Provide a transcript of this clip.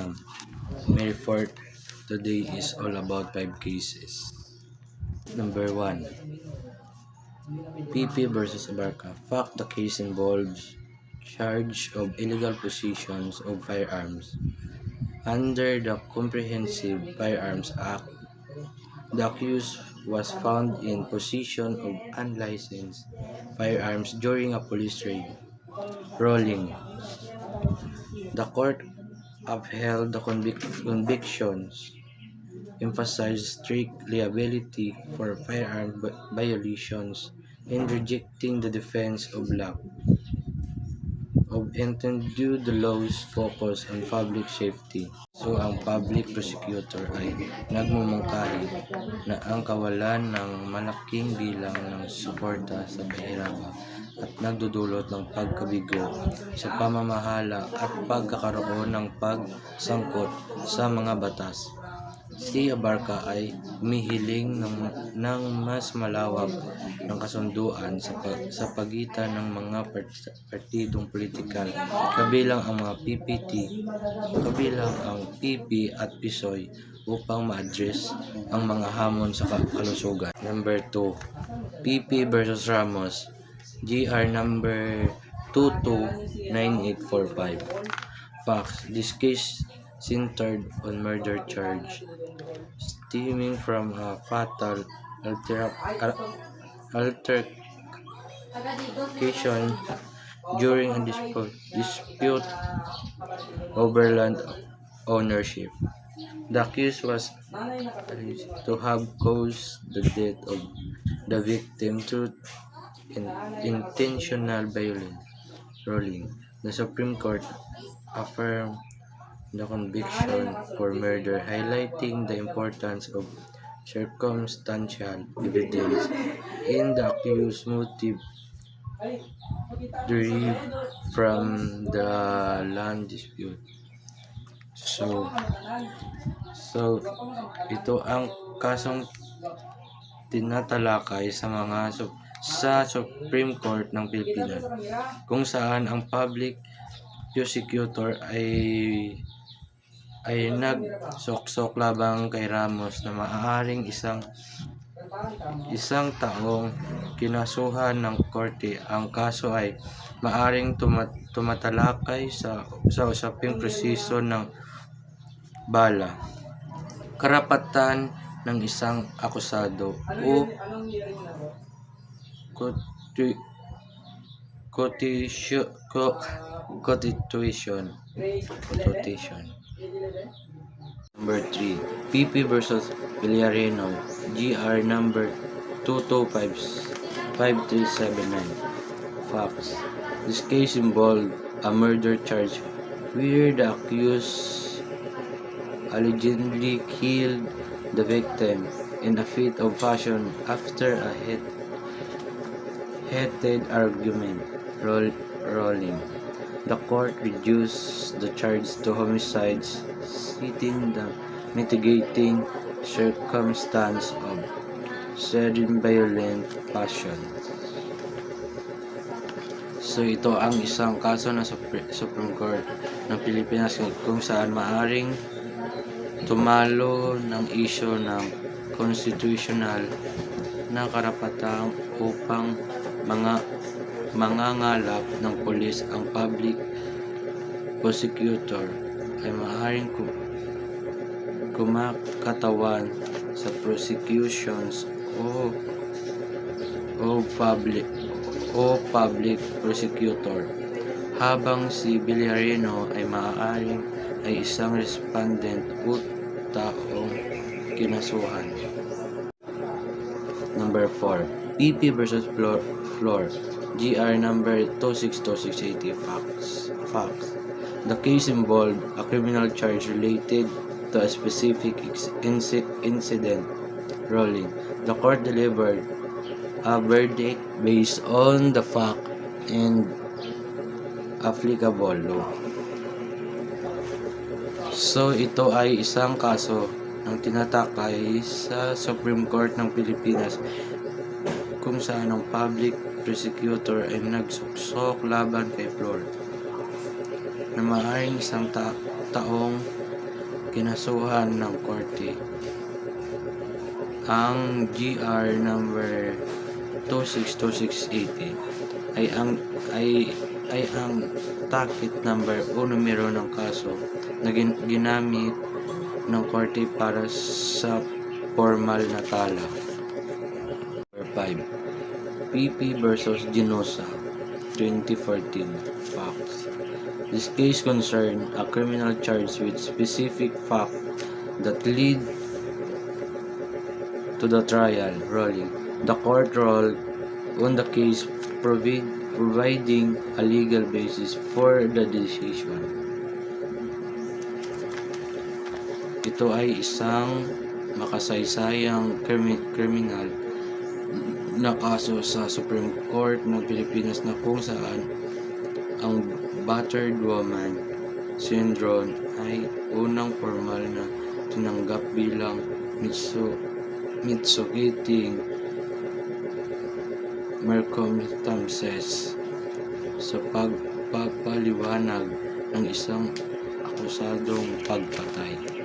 ma'am. May report today is all about 5 cases. Number 1. PP versus Abarca. Fact: the case involves charge of illegal possessions of firearms. Under the Comprehensive Firearms Act, the accused was found in possession of unlicensed firearms during a police raid. Rolling. The court upheld the convictions, emphasized strict liability for firearm violations, and rejecting the defense of lack of intent due the law's focus on public safety. So ang public prosecutor ay nagmumungkahi na ang kawalan ng malaking bilang ng suporta sa pahirapan at nagdudulot ng pagkabigo sa pamamahala at pagkakaroon ng pagsangkot sa mga batas. Si Abarca ay humihiling ng mas malawak ng kasunduan sa pagitan ng mga partidong politikal, kabilang ang mga kabilang ang PP at PSOE upang ma-address ang mga hamon sa kalusugan. Number 2. PP versus Ramos, GR number 229845. Facts: this case centered on murder charge stemming from a fatal altercation during a dispute over land ownership. The accused was alleged to have caused the death of the victim through intentional violence. Rolling. The Supreme Court affirmed the conviction for murder, highlighting the importance of circumstantial evidence in the accused's motive derived from the land dispute. So ito ang kasong tinatalakay sa Supreme Court ng Pilipinas, kung saan ang public prosecutor ay nagsoksok labang kay Ramos na maaaring isang taong kinasuhan ng korte. Ang kaso ay maaaring tumatalakay sa usaping proseso ng bala, karapatan ng isang akusado o constitution. Number 3. PP versus Villareno, GR number 225379. Facts: this case involved a murder charge where the accused allegedly killed the victim in a fit of passion after a heated argument. Rolling. The court reduced the charge to homicide, citing the mitigating circumstance of sudden violent passion. So ito ang isang kaso ng Supreme Court ng Pilipinas kung saan maaring tumalo ng isyu ng constitutional na karapatan upang mangangalap ng pulis. Ang public prosecutor ay maaaring kumakatawan sa prosecutions o public prosecutor, habang si Villareno ay maaaring ay isang respondent o taong kinasuhan. Number 4. PP versus Flor, GR number 262680. Facts: the case involved a criminal charge related to a specific incident. Rolling. The court delivered a verdict based on the fact and applicable law. So ito ay isang kaso ng tinatakay sa Supreme Court ng Pilipinas kung saan ang public prosecutor ay nagsuksok laban kay Flor na maaaring isang taong kinasuhan ng korte. Ang GR number 262680 ay ang takit number o numero ng kaso na ginamit ng korte para sa formal na tala. Number 5. PP versus Ginosa 2014 facts. This case concerned a criminal charge with specific fact that lead to the trial ruling. The court ruled on the case providing a legal basis for the decision. Ito ay isang makasaysayang kriminal na kaso sa Supreme Court ng Pilipinas na kung saan ang battered woman syndrome ay unang formal na tinanggap bilang mitsukiting circumstances sa pagpapaliwanag ng isang akusadong pagpatay.